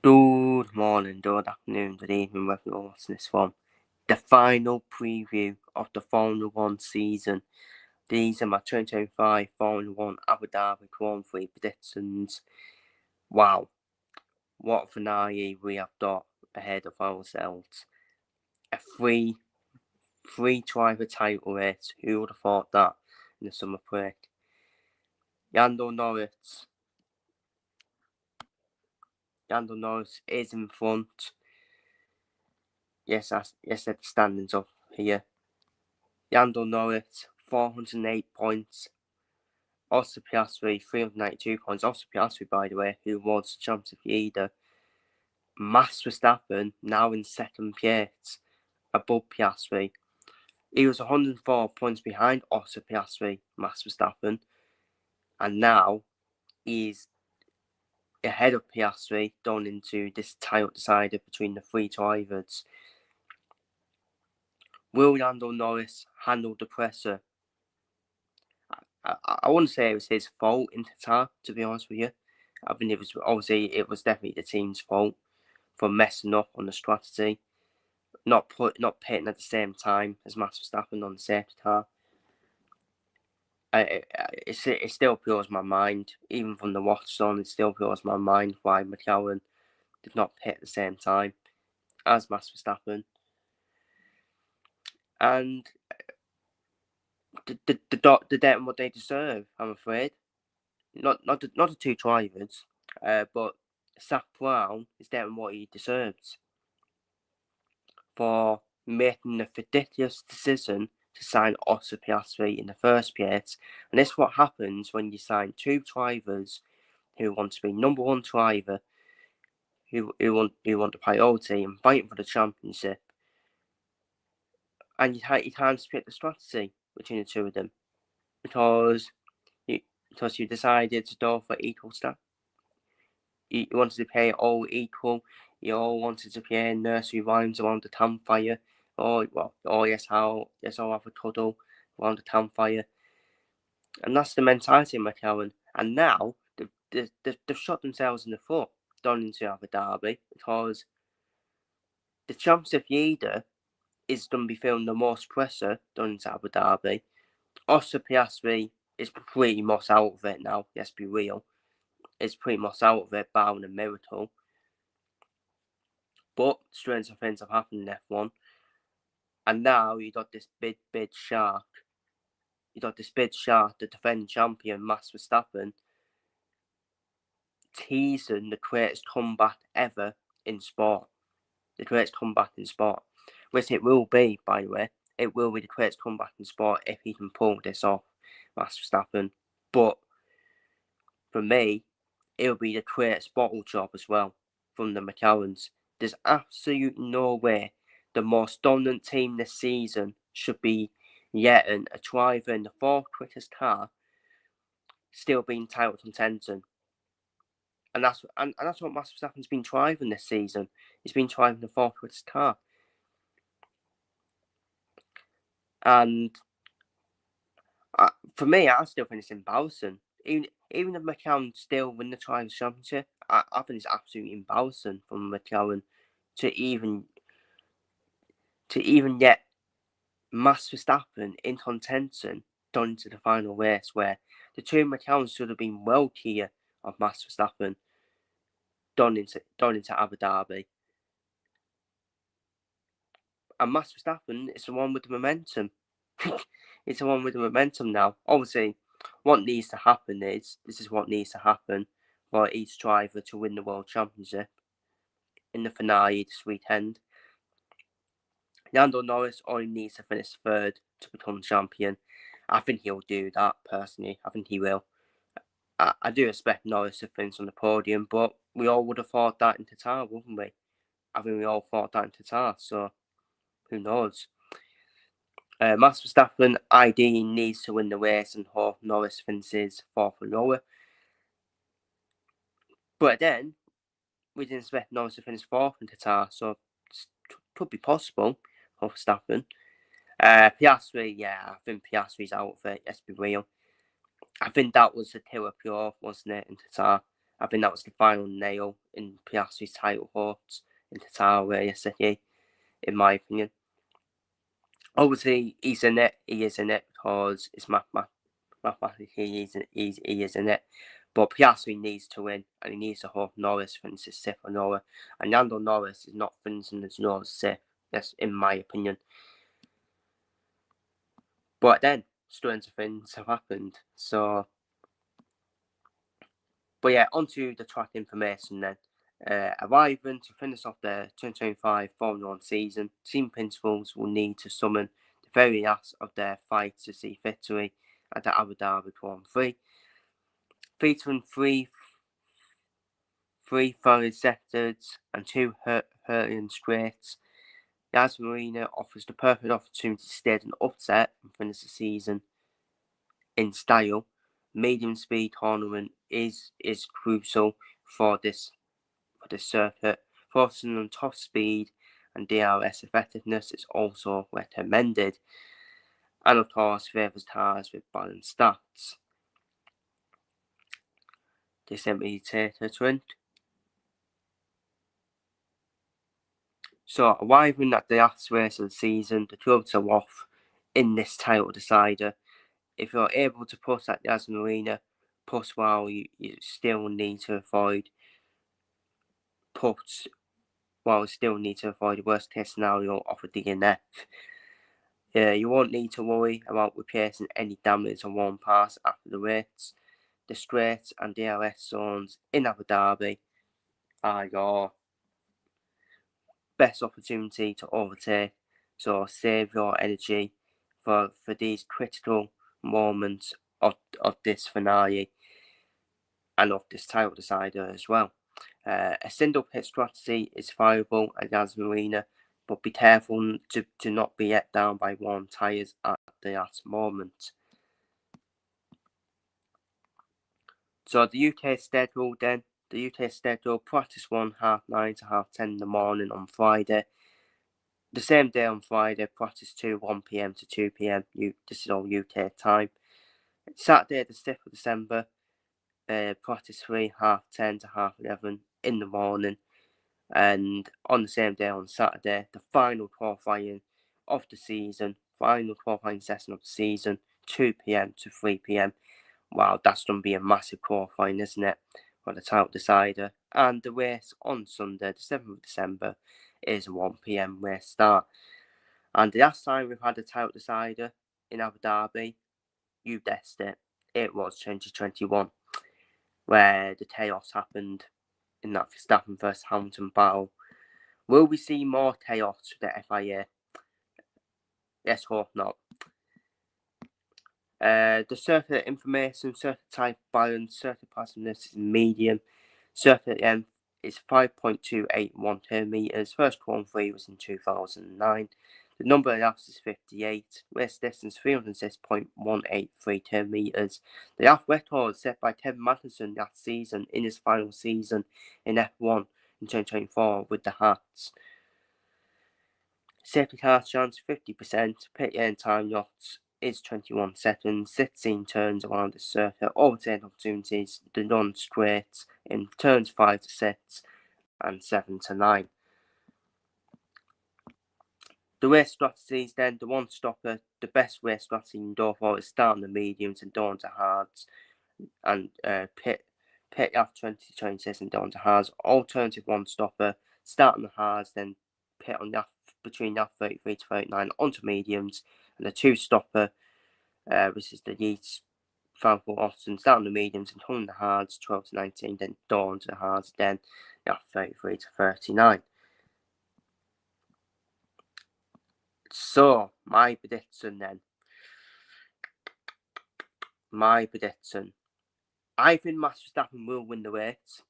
Good morning, good afternoon, good evening, wherever you're watching this from. The final preview of the Formula One season. These are my 2025 Formula One Abu Dhabi Grand Prix predictions. Wow, what a finale we have got ahead of ourselves. A three driver title race. Who would have thought that in the summer break? Lando Norris is in front. Yes, the standings up here. Lando Norris, 408 points. Oscar Piastri, 392 points. Oscar Piastri, by the way, who was champion of the leader. Max Verstappen, now in second place, above Piastri. He was 104 points behind Oscar Piastri, Max Verstappen. And now he's ahead of Piastri, going into this title decider between the three drivers. Will Lando Norris handle the pressure? I wouldn't say it was his fault in Qatar, to be honest with you. I think it was definitely the team's fault for messing up on the strategy, not pitting at the same time as Max Verstappen on the safety car. It still blows my mind, even from the watch on. It still blows my mind why McLaren did not pit at the same time as Max Verstappen, and they're getting what they deserve. I'm afraid, not the two drivers, but Zak Brown is getting what he deserves for making the ridiculous decision to sign Oscar Piastri in the first place. And this is what happens when you sign two drivers who want to be number one driver, who want the priority and fighting for the championship. And you can't split the strategy between the two of them because you decided to go for equal stuff. You wanted to play all equal. You all wanted to play nursery rhymes around the campfire. Yes, I'll have a cuddle around the campfire. And that's the mentality of McLaren. And now they've shot themselves in the foot going into Abu Dhabi because the championship leader is going to be feeling the most pressure going into Abu Dhabi. Oscar Piastri is pretty much out of it now, let's be real. Is pretty much out of it, barring a miracle. But strange things have happened in F1. And now you got this big shark. You got this big shark, the defending champion, Max Verstappen, teasing the greatest comeback ever in sport. The greatest comeback in sport. Which it will be, by the way. It will be the greatest comeback in sport if he can pull this off, Max Verstappen. But for me, it'll be the greatest bottle job as well from the McLarens. There's absolutely no way the most dominant team this season should be getting a driver in the fourth quickest car still being title contention. And that's what Max Verstappen's been driving this season. He's been driving the fourth quickest car. And for me, I still think it's embarrassing. Even if McLaren still win the Drivers' Championship, I think it's absolutely embarrassing from McLaren to even get Max Verstappen in contention done to the final race, where the two McLarens should have been well clear of Max Verstappen done into Abu Dhabi. And Max Verstappen is the one with the momentum. It's the one with the momentum now. Obviously, what needs to happen is this is what needs to happen for each driver to win the World Championship in the finale this weekend. Lando Norris only needs to finish third to become champion. I think he'll do that personally. I think he will. I do expect Norris to finish on the podium, but we all would have thought that in Qatar, wouldn't we? I think we all thought that in Qatar, so who knows? Max Verstappen ideally needs to win the race and hope Norris finishes fourth or lower. But then, we didn't expect Norris to finish fourth in Qatar, so it could be possible for Verstappen. Piastri, yeah, I think Piastri's out of it, let's be real. I think that was the killer pure, wasn't it, in Qatar? I think that was the final nail in Piastri's title hopes in Qatar yesterday, in my opinion. Obviously, he's in it. He is in it because it's mathematically he is in it. But Piastri needs to win, and he needs to hope Norris finishes 6th or lower. And Lando Norris is not finishing as low as 6th. That's in my opinion. But then, strange things have happened. So, but yeah, onto the track information then. Arriving to finish off the 2025 Formula 1 season, team principals will need to summon the very last of their fight to see victory at the Abu Dhabi Grand Prix. Featuring three foreign sectors and 2 Hurrian straights, Yas Marina offers the perfect opportunity to stage an upset and finish the season in style. Medium speed tournament is crucial for this circuit. Focusing on top speed and DRS effectiveness is also recommended. And of course, favours cars with balanced stats. They simply take a trend. So, arriving at the last race of the season, the clubs are off in this title decider. If you're able to push at Yas Marina, push while you still need to avoid the worst case scenario of a DNF. You won't need to worry about replacing any damage on one pass after the race. The straights and DRS zones in Abu Dhabi are your best opportunity to overtake, so save your energy for these critical moments of this finale and of this title decider as well. A single pit strategy is viable at Yas Marina, but be careful to not be let down by warm tyres at the last moment. So the UK schedule then. The UK schedule, practice 1, 9:30 to 10:30 in the morning on Friday. The same day on Friday, practice 2, 1 p.m. to 2 p.m. This is all UK time. Saturday, the 5th of December, practice 3, 10:30 to 11:30 in the morning. And on the same day on Saturday, the final qualifying of the season, final qualifying session of the season, 2 p.m. to 3 p.m. Wow, that's going to be a massive qualifying, isn't it, for the title decider. And the race on Sunday, the 7th of December, is a 1 p.m. race start. And the last time we've had a title decider in Abu Dhabi, you guessed it, it was 2021, where the chaos happened in that Verstappen versus Hamilton battle. Will we see more chaos with the FIA? Let's hope not. The circuit information, circuit type balance, circuit passenger is medium, circuit length is 5.281 kilometres. First Grand Prix was in 2009. The number of laps is 58. Race distance 306.183 kilometres. The lap record set by Kevin Magnussen last season in his final season in F1 in 2024 with the Hearts. Safety car chance 50%. Pit lane time yachts is 21 seconds. 16 turns around the circuit. Overtake opportunities, the non-straight in turns 5 to 6 and 7 to 9. The race strategies then, the one stopper, the best race strategy you can go for is start on the mediums and down to hards, and pit after 2026 and down to hards. Alternative one stopper, start on the hards, then pit on the between the 33 to 39 onto mediums, and the two stopper, which is the Yeats Frankfurt Austin, start on the mediums and on the hards 12 to 19, then down to the hards, then the 33 to 39. So, my prediction then. I think Max Verstappen will win the race.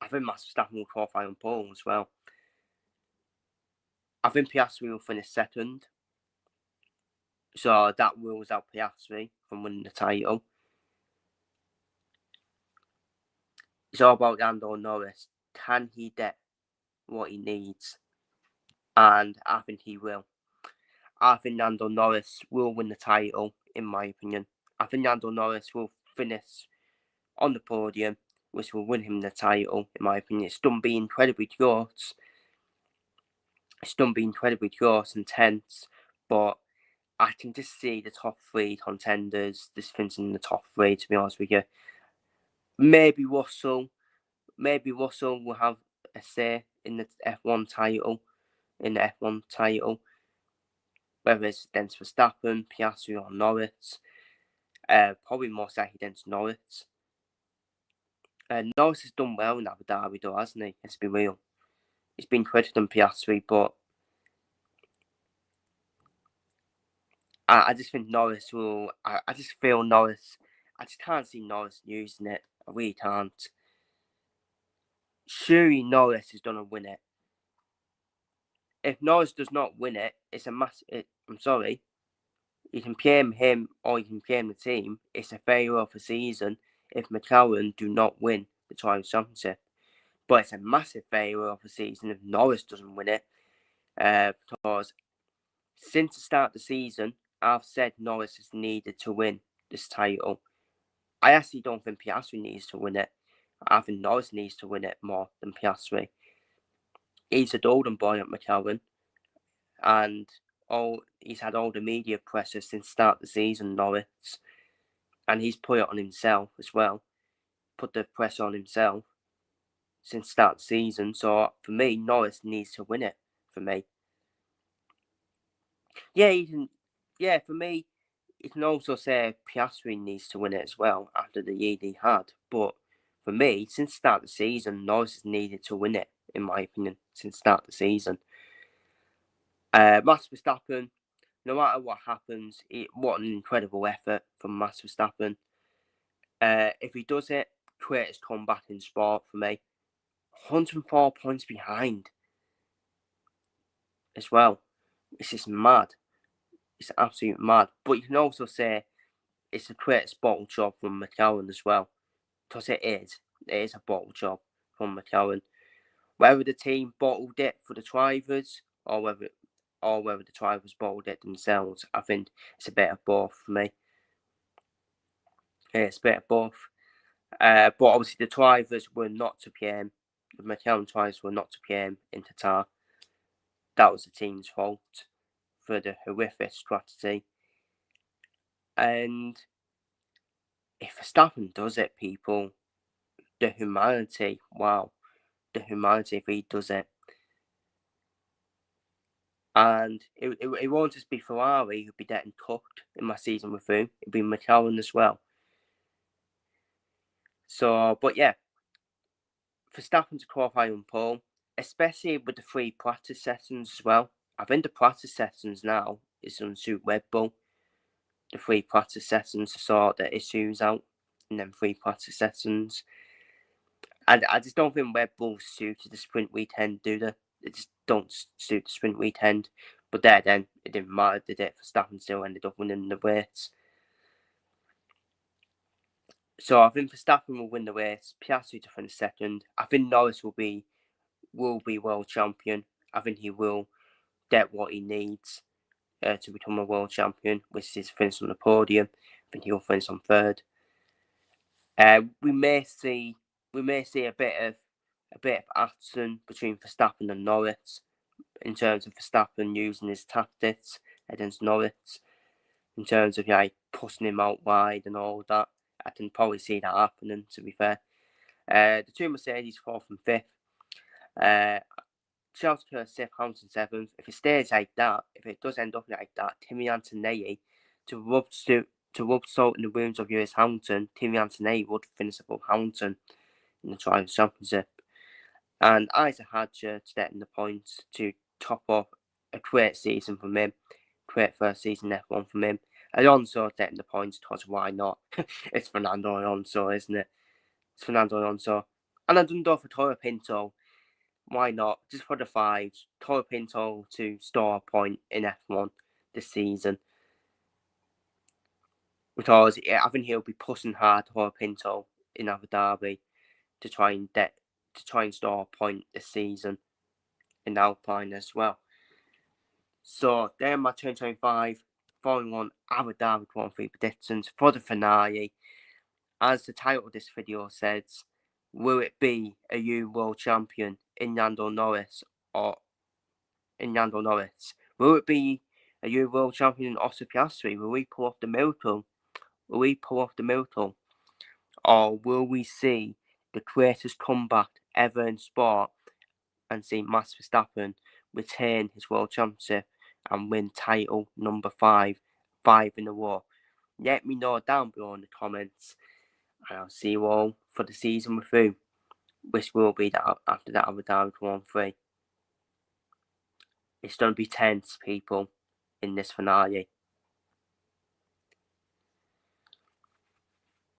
I think Max Verstappen will qualify on pole as well. I think Piastri will finish second. So that rules out Piastri from winning the title. It's all about Lando Norris. Can he get what he needs? And I think he will. I think Lando Norris will win the title, in my opinion. I think Lando Norris will finish on the podium. which will win him the title, in my opinion. It's done being incredibly close. It's done being incredibly close and tense, but I can just see the top 3 contenders just finishing in the top 3, to be honest with you. Maybe Russell will have a say in the F1 title, whether it's against Verstappen, Piastri or Norris. Probably most likely against Norris. Norris has done well in Abu Dhabi though, hasn't he? Let's be real. He's been quicker than Piastri, but I just think Norris will. I just feel Norris. I just can't see Norris using it. I really can't. Surely Norris is going to win it. If Norris does not win it, it's a massive. I'm sorry. You can blame him or you can blame the team. It's a failure of a season if McLaren do not win the Drivers' Championship. But it's a massive failure of a season if Norris doesn't win it. Because since the start of the season, I've said Norris is needed to win this title. I actually don't think Piastri needs to win it. I think Norris needs to win it more than Piastri. He's a golden boy at McLaren, and he's had all the media pressure since the start of the season, Norris, and he's put it on himself as well. Put the pressure on himself since the start of the season. So for me, Norris needs to win it. For me, yeah, he can. Yeah, for me, you can also say Piastri needs to win it as well after the year he had. But for me, since the start of the season, Norris has needed to win it, in my opinion, since the start of the season. Max Verstappen, no matter what happens, what an incredible effort from Max Verstappen. If he does it, greatest comeback in sport for me. 104 points behind as well. It's just mad. It's absolutely mad. But you can also say it's the greatest bottle job from McLaren as well. Because it is. It is a bottle job from McLaren. Whether the team bottled it for the drivers or whether the drivers bottled it themselves, I think it's a bit of both for me. Yeah, it's a bit of both. But obviously the drivers were not to PM. The McLaren drivers were not to PM in Qatar. That was the team's fault for the horrific strategy. And if Verstappen does it, people, the humanity, wow. The humanity if he does it. And it won't just be Ferrari who'll be getting cooked in my season with him. It'll be McLaren as well. So, but yeah, Verstappen to qualify on pole, especially with the 3 practice sessions as well. I think the practice sessions now is going to suit Red Bull. The 3 practice sessions to sort the issues out, and then 3 practice sessions. I just don't think Red Bull suited the sprint weekend, do they? They just don't suit the sprint weekend. But then, it didn't matter, did it? Verstappen still ended up winning the race. So I think Verstappen will win the race. Piastri to finish second. I think Norris will be world champion. I think he will get what he needs to become a world champion, which is finish on the podium. I think he'll finish on third. We may see a bit of action between Verstappen and Norris in terms of Verstappen using his tactics against Norris, in terms of pushing him out wide and all that. I can probably see that happening, to be fair. The 2 Mercedes, 4th and 5th. Charles Leclerc 6th, Hamilton 7th. If it stays like that, if it does end up like that, Kimi Antonelli, to rub salt in the wounds of Lewis Hamilton, Kimi Antonelli would finish above Hamilton in the Drivers' Championship. And Isaac Hadjar to get in the points to top up a great season from him. Great first season F1 from him. Alonso getting the points because why not? It's Fernando Alonso, isn't it? It's Fernando Alonso. And I done for Toro Pinto. Why not? Just for the 5s. Toro Pinto to store a point in F1 this season. Because I think he'll be pushing hard Toro Pinto in Abu Dhabi to try and store a point this season in Alpine as well. So they're my 2025 Formula 1 Abu Dhabi Grand Prix predictions for the finale. As the title of this video says, Will it be a new world champion in Lando Norris or in Lando Norris? Will it be a new world champion in Oscar Piastri? Will we pull off the miracle? Will we pull off the miracle? Or will we see the greatest comeback ever in sport and see Max Verstappen retain his world championship and win title number 5 in a row? Let me know down below in the comments, and I'll see you all for the season review, which will be that after that Abu Dhabi Grand Prix. It's going to be tense, people, in this finale.